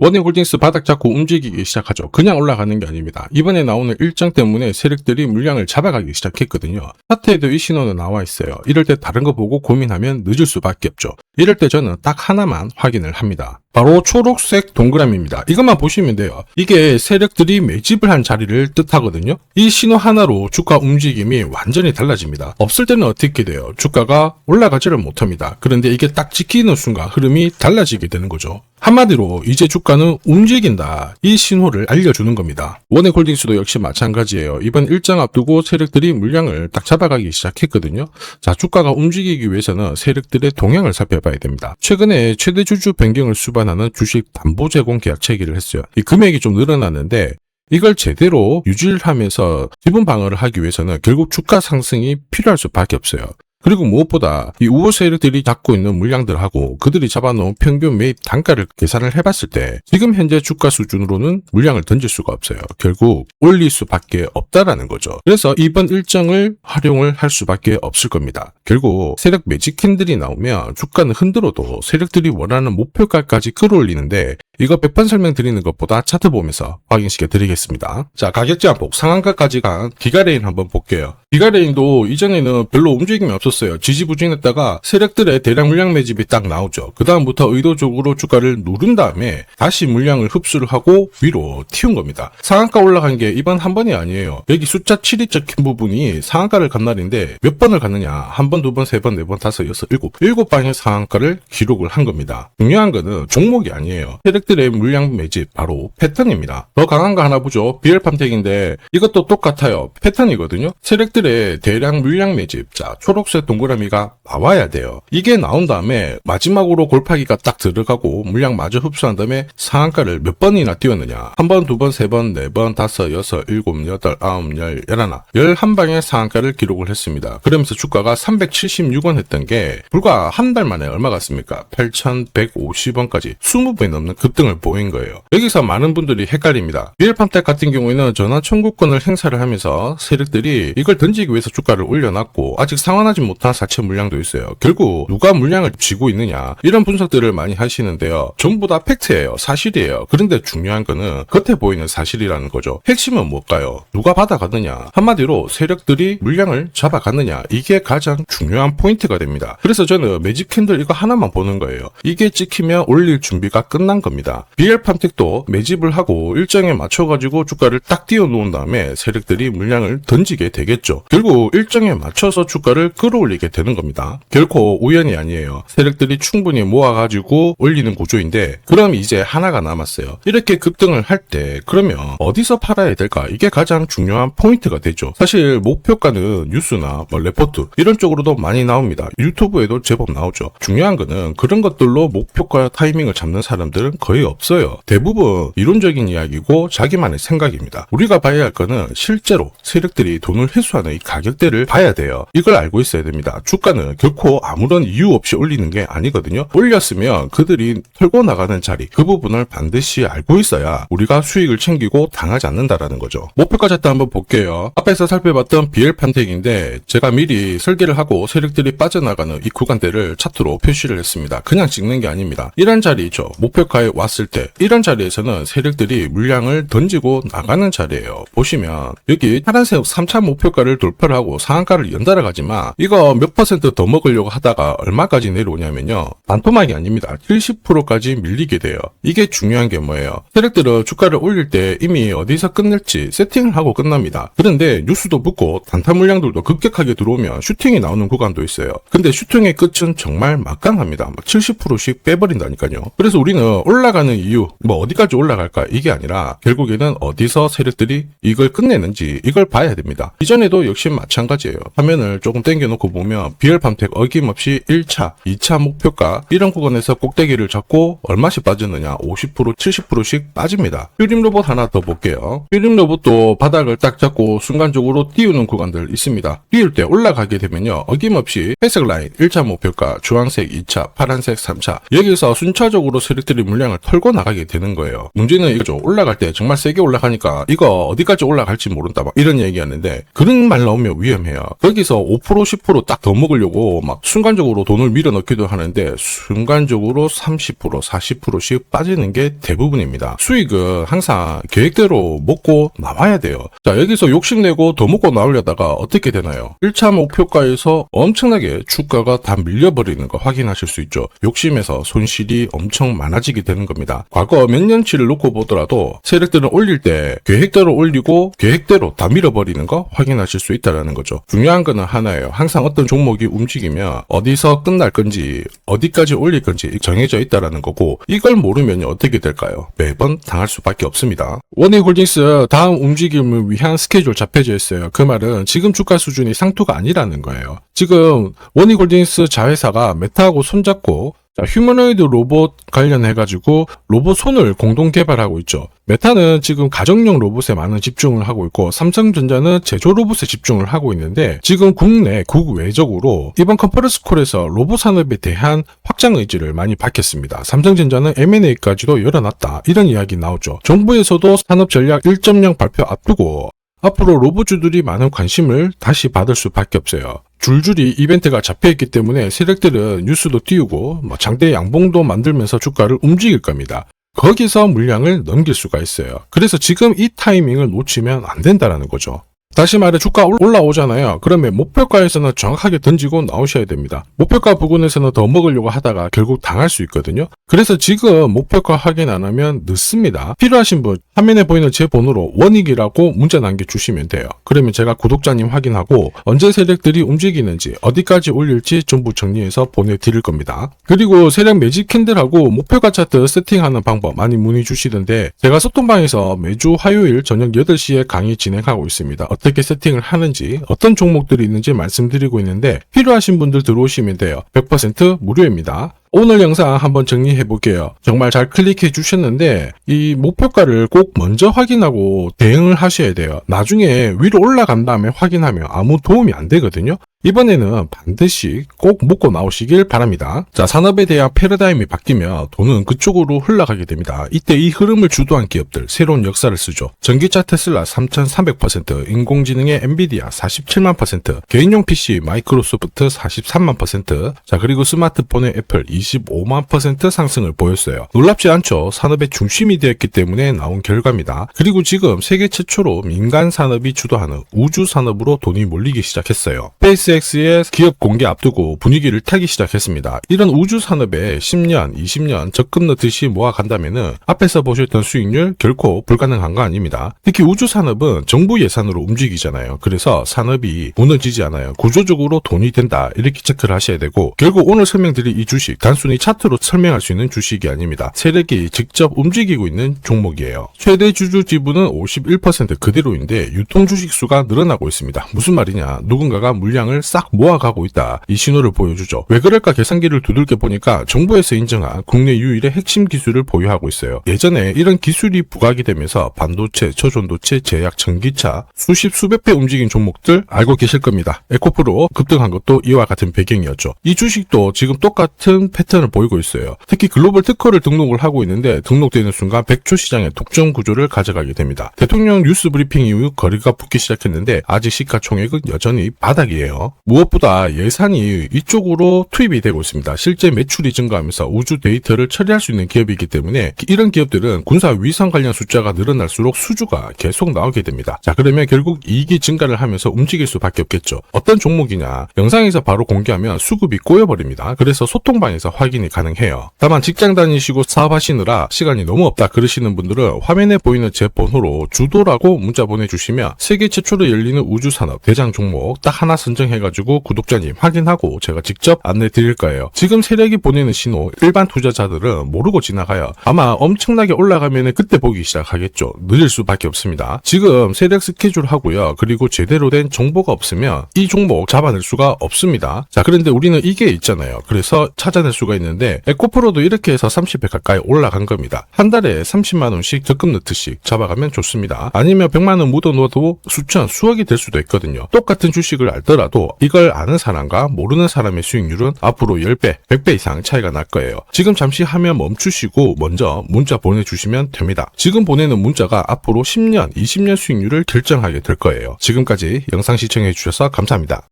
원해홀딩스 바닥 잡고 움직이기 시작하죠. 그냥 올라가는 게 아닙니다. 이번에 나오는 일정 때문에 세력들이 물량을 잡아가기 시작했거든요. 차트에도 이 신호는 나와 있어요. 이럴 때 다른 거 보고 고민하면 늦을 수밖에 없죠. 이럴 때 저는 딱 하나만 확인을 합니다. 바로 초록색 동그라미입니다. 이것만 보시면 돼요. 이게 세력들이 매집을 한 자리를 뜻하거든요. 이 신호 하나로 주가 움직임이 완전히 달라집니다. 없을 때는 어떻게 돼요? 주가가 올라가지를 못합니다. 그런데 이게 딱 찍히는 순간 흐름이 달라지게 되는 거죠. 한마디로 이제 주가는 움직인다. 이 신호를 알려주는 겁니다. 원해홀딩스도 역시 마찬가지예요. 이번 일정 앞두고 세력들이 물량을 딱 잡아가기 시작했거든요. 자, 주가가 움직이기 위해서는 세력들의 동향을 살펴봐야 됩니다. 최근에 최대 주주 변경을 수반하는 주식 담보 제공 계약 체결을 했어요. 이 금액이 좀 늘어났는데 이걸 제대로 유지를 하면서 지분 방어를 하기 위해서는 결국 주가 상승이 필요할 수밖에 없어요. 그리고 무엇보다 이 우호 세력들이 잡고 있는 물량들하고 그들이 잡아놓은 평균 매입 단가를 계산을 해봤을 때 지금 현재 주가 수준으로는 물량을 던질 수가 없어요. 결국 올릴 수밖에 없다라는 거죠. 그래서 이번 일정을 활용을 할 수밖에 없을 겁니다. 결국 세력 매직 캔들이 나오면 주가는 흔들어도 세력들이 원하는 목표가까지 끌어올리는데 이거 100번 설명드리는 것보다 차트 보면서 확인시켜 드리겠습니다. 자, 가격 제한폭 상한가까지 간 기가레인 한번 볼게요. 기가레인도 이전에는 별로 움직임이 없었어요. 지지부진했다가 세력들의 대량 물량 매집이 딱 나오죠. 그 다음부터 의도적으로 주가를 누른 다음에 다시 물량을 흡수를 하고 위로 튀운 겁니다. 상한가 올라간 게 이번 한 번이 아니에요. 여기 숫자 7이 적힌 부분이 상한가를 간 날인데 몇 번을 갔느냐? 한 번, 두 번, 세 번, 네 번, 다섯, 여섯, 일곱 방의 상한가를 기록을 한 겁니다. 중요한 거는 종목이 아니에요. 세력들의 물량 매집 바로 패턴입니다. 더 강한 거 하나 보죠. BL팜텍인데 이것도 똑같아요. 패턴이거든요. 세력들의 대량 물량 매집. 자, 초록색 동그라미가 나와야 돼요. 이게 나온 다음에 마지막으로 골파기가 딱 들어가고 물량 마저 흡수한 다음에 상한가를 몇 번이나 띄웠느냐. 한 번, 두 번, 세 번, 네 번, 다섯, 여섯, 일곱, 여덟, 아홉, 열, 열하나. 11방의 상한가를 기록을 했습니다. 그러면서 주가가 376원 했던 게 불과 한 달 만에 얼마 갔습니까? 8,150원까지 20배 넘는 급등을 보인 거예요. 여기서 많은 분들이 헷갈립니다. BL팜텍 같은 경우에는 전환 청구권을 행사를 하면서 세력들이 이걸 던지기 위해서 주가를 올려놨고 아직 상환하지 못한 사채 물량도 있어요. 결국 누가 물량을 쥐고 있느냐 이런 분석들을 많이 하시는데요. 전부 다 팩트예요. 사실이에요. 그런데 중요한 거는 겉에 보이는 사실이라는 거죠. 핵심은 뭘까요? 누가 받아가느냐. 한마디로 세력들이 물량을 잡아갔느냐. 이게 가장 중요한 포인트가 됩니다. 그래서 저는 매집 캔들 이거 하나만 보는 거예요. 이게 찍히면 올릴 준비가 끝난 겁니다. BL팜텍도 매집을 하고 일정에 맞춰가지고 주가를 딱 띄워놓은 다음에 세력들이 물량을 던지게 되겠죠. 결국 일정에 맞춰서 주가를 끌어올리게 되는 겁니다. 결코 우연이 아니에요. 세력들이 충분히 모아가지고 올리는 구조인데 그럼 이제 하나가 남았어요. 이렇게 급등을 할 때 그러면 어디서 팔아야 될까? 이게 가장 중요한 포인트가 되죠. 사실 목표가는 뉴스나 레포트 이런 쪽으로도 많이 나옵니다. 유튜브에도 제법 나오죠. 중요한 거는 그런 것들로 목표가 타이밍을 잡는 사람들은 거의 없어요. 대부분 이론적인 이야기고 자기만의 생각입니다. 우리가 봐야 할 거는 실제로 세력들이 돈을 회수하는 이 가격대를 봐야 돼요. 이걸 알고 있어야 됩니다. 주가는 결코 아무런 이유 없이 올리는 게 아니거든요. 올렸으면 그들이 털고 나가는 자리 그 부분을 반드시 알고 있어야 우리가 수익을 챙기고 당하지 않는다라는 거죠. 목표가 차트 한번 볼게요. 앞에서 살펴봤던 BL팜텍인데 제가 미리 설계를 하고 세력들이 빠져나가는 이 구간대를 차트로 표시를 했습니다. 그냥 찍는 게 아닙니다. 이런 자리죠. 목표가에 왔을 때 이런 자리에서는 세력들이 물량을 던지고 나가는 자리예요. 보시면 여기 파란색 3차 목표가를 돌파를 하고 상한가를 연달아 가지만 이거 몇 퍼센트 더 먹으려고 하다가 얼마까지 내려오냐면요. 반토막이 아닙니다. 70%까지 밀리게 돼요. 이게 중요한 게 뭐예요? 세력들은 주가를 올릴 때 이미 어디서 끝낼지 세팅을 하고 끝납니다. 그런데 뉴스도 붙고 단타 물량들도 급격하게 들어오면 슈팅이 나오는 구간도 있어요. 근데 슈팅의 끝은 정말 막강합니다. 막 70%씩 빼버린다니까요. 그래서 우리는 올라가는 이유, 어디까지 올라갈까 이게 아니라 결국에는 어디서 세력들이 이걸 끝내는지 이걸 봐야 됩니다. 이전에도 역시 마찬가지예요. 화면을 조금 당겨놓고 보면 BL팜텍 어김없이 1차, 2차 목표가 이런 구간에서 꼭대기를 잡고 얼마씩 빠졌느냐 50%, 70%씩 빠집니다. 퓨림 로봇 하나 더 볼게요. 퓨림 로봇도 바닥을 딱 잡고 순간적으로 띄우는 구간들 있습니다. 띄울 때 올라가게 되면요. 어김없이 회색 라인 1차 목표가, 주황색 2차, 파란색 3차 여기서 순차적으로 세력들이 물량을 털고 나가게 되는 거예요. 문제는 이거죠. 올라갈 때 정말 세게 올라가니까 이거 어디까지 올라갈지 모른다 막 이런 얘기였는데 그런 말 나오면 위험해요. 거기서 5% 10% 딱 더 먹으려고 막 순간적으로 돈을 밀어넣기도 하는데 순간적으로 30% 40%씩 빠지는 게 대부분입니다. 수익은 항상 계획대로 먹고 나와야 돼요. 자, 여기서 욕심내고 더 먹고 나오려다가 어떻게 되나요? 1차 목표가에서 엄청나게 주가가 다 밀려버리는 거 확인하실 수 있죠. 욕심에서 손실이 엄청 많아지게 되는 겁니다. 과거 몇 년치를 놓고 보더라도 세력들은 올릴 때 계획대로 올리고 계획대로 다 밀어버리는 거 확인하실 수 있다는 거죠. 중요한 거는 하나예요. 항상 어떤 종목이 움직이면 어디서 끝날 건지 어디까지 올릴 건지 정해져 있다는 거고 이걸 모르면 어떻게 될까요? 매번 당할 수밖에 없습니다. 원익홀딩스 다음 움직임을 위한 스케줄 잡혀져 있어요. 그 말은 지금 주가 수준이 상투가 아니라는 거예요. 지금 원익홀딩스 자회사가 메타하고 손잡고 휴머노이드 로봇 관련해가지고 로봇 손을 공동 개발하고 있죠. 메타는 지금 가정용 로봇에 많은 집중을 하고 있고 삼성전자는 제조 로봇에 집중을 하고 있는데 지금 국내 국외적으로 이번 컨퍼런스 콜에서 로봇 산업에 대한 확장 의지를 많이 밝혔습니다. 삼성전자는 M&A까지도 열어놨다 이런 이야기 나오죠. 정부에서도 산업전략 1.0 발표 앞두고 앞으로 로봇주들이 많은 관심을 다시 받을 수밖에 없어요. 줄줄이 이벤트가 잡혀있기 때문에 세력들은 뉴스도 띄우고 장대 양봉도 만들면서 주가를 움직일 겁니다. 거기서 물량을 넘길 수가 있어요. 그래서 지금 이 타이밍을 놓치면 안 된다는 거죠. 다시 말해 주가 올라오잖아요. 그러면 목표가에서는 정확하게 던지고 나오셔야 됩니다. 목표가 부근에서는 더 먹으려고 하다가 결국 당할 수 있거든요. 그래서 지금 목표가 확인 안 하면 늦습니다. 필요하신 분 화면에 보이는 제 번호로 원익이라고 문자 남겨주시면 돼요. 그러면 제가 구독자님 확인하고 언제 세력들이 움직이는지 어디까지 올릴지 전부 정리해서 보내드릴 겁니다. 그리고 세력 매집 캔들하고 목표가 차트 세팅하는 방법 많이 문의 주시던데 제가 소통방에서 매주 화요일 저녁 8시에 강의 진행하고 있습니다. 어떻게 세팅을 하는지 어떤 종목들이 있는지 말씀드리고 있는데 필요하신 분들 들어오시면 돼요. 100% 무료입니다. 오늘 영상 한번 정리해 볼게요. 정말 잘 클릭해 주셨는데 이 목표가를 꼭 먼저 확인하고 대응을 하셔야 돼요. 나중에 위로 올라간 다음에 확인하면 아무 도움이 안 되거든요. 이번에는 반드시 꼭 먹고 나오시길 바랍니다. 자, 산업에 대한 패러다임이 바뀌면 돈은 그쪽으로 흘러가게 됩니다. 이때 이 흐름을 주도한 기업들 새로운 역사를 쓰죠. 전기차 테슬라 3300%, 인공지능의 엔비디아 47만 %, 개인용 PC 마이크로소프트 43만 %, 자 그리고 스마트폰의 애플 25만 % 상승을 보였어요. 놀랍지 않죠? 산업의 중심이 되었기 때문에 나온 결과입니다. 그리고 지금 세계 최초로 민간 산업이 주도하는 우주 산업으로 돈이 몰리기 시작했어요. SpaceX의 기업 공개 앞두고 분위기를 타기 시작했습니다. 이런 우주 산업에 10년, 20년 적금 넣듯이 모아간다면은 앞에서 보셨던 수익률 결코 불가능한 거 아닙니다. 특히 우주 산업은 정부 예산으로 움직이잖아요. 그래서 산업이 무너지지 않아요. 구조적으로 돈이 된다 이렇게 체크를 하셔야 되고 결국 오늘 설명드릴 이 주식 단순히 차트로 설명할 수 있는 주식이 아닙니다. 세력이 직접 움직이고 있는 종목이에요. 최대 주주 지분은 51% 그대로인데 유통 주식 수가 늘어나고 있습니다. 무슨 말이냐? 누군가가 물량을 싹 모아가고 있다. 이 신호를 보여주죠. 왜 그럴까 계산기를 두들겨 보니까 정부에서 인정한 국내 유일의 핵심 기술을 보유하고 있어요. 예전에 이런 기술이 부각이 되면서 반도체, 저전도체, 제약, 전기차 수십 수백 배 움직인 종목들 알고 계실 겁니다. 에코프로 급등한 것도 이와 같은 배경이었죠. 이 주식도 지금 똑같은 패턴을 보이고 있어요. 특히 글로벌 특허를 등록을 하고 있는데 등록되는 순간 100조 시장의 독점 구조를 가져가게 됩니다. 대통령 뉴스 브리핑 이후 거리가 붙기 시작했는데 아직 시가총액은 여전히 바닥이에요. 무엇보다 예산이 이쪽으로 투입이 되고 있습니다. 실제 매출이 증가하면서 우주 데이터를 처리할 수 있는 기업이기 때문에 이런 기업들은 군사 위성 관련 숫자가 늘어날수록 수주가 계속 나오게 됩니다. 자, 그러면 결국 이익이 증가를 하면서 움직일 수밖에 없겠죠. 어떤 종목이냐? 영상에서 바로 공개하면 수급이 꼬여버립니다. 그래서 소통방에서 확인이 가능해요. 다만 직장 다니시고 사업하시느라 시간이 너무 없다 그러시는 분들은 화면에 보이는 제 번호로 주도라고 문자 보내주시면 세계 최초로 열리는 우주산업 대장 종목 딱 하나 선정해가지고 구독자님 확인하고 제가 직접 안내 드릴 거예요. 지금 세력이 보내는 신호 일반 투자자들은 모르고 지나가요. 아마 엄청나게 올라가면 그때 보기 시작하겠죠. 늦을 수밖에 없습니다. 지금 세력 스케줄 하고요. 그리고 제대로 된 정보가 없으면 이 종목 잡아낼 수가 없습니다. 자, 그런데 우리는 이게 있잖아요. 그래서 찾아낼 할 수가 있는데 에코프로도 이렇게 해서 30배 가까이 올라간 겁니다. 한 달에 30만원씩 적금 넣듯이 잡아가면 좋습니다. 아니면 100만원 묻어놓아도 수천, 수억이 될 수도 있거든요. 똑같은 주식을 알더라도 이걸 아는 사람과 모르는 사람의 수익률은 앞으로 10배, 100배 이상 차이가 날 거예요. 지금 잠시 화면 멈추시고 먼저 문자 보내주시면 됩니다. 지금 보내는 문자가 앞으로 10년, 20년 수익률을 결정하게 될 거예요. 지금까지 영상 시청해 주셔서 감사합니다.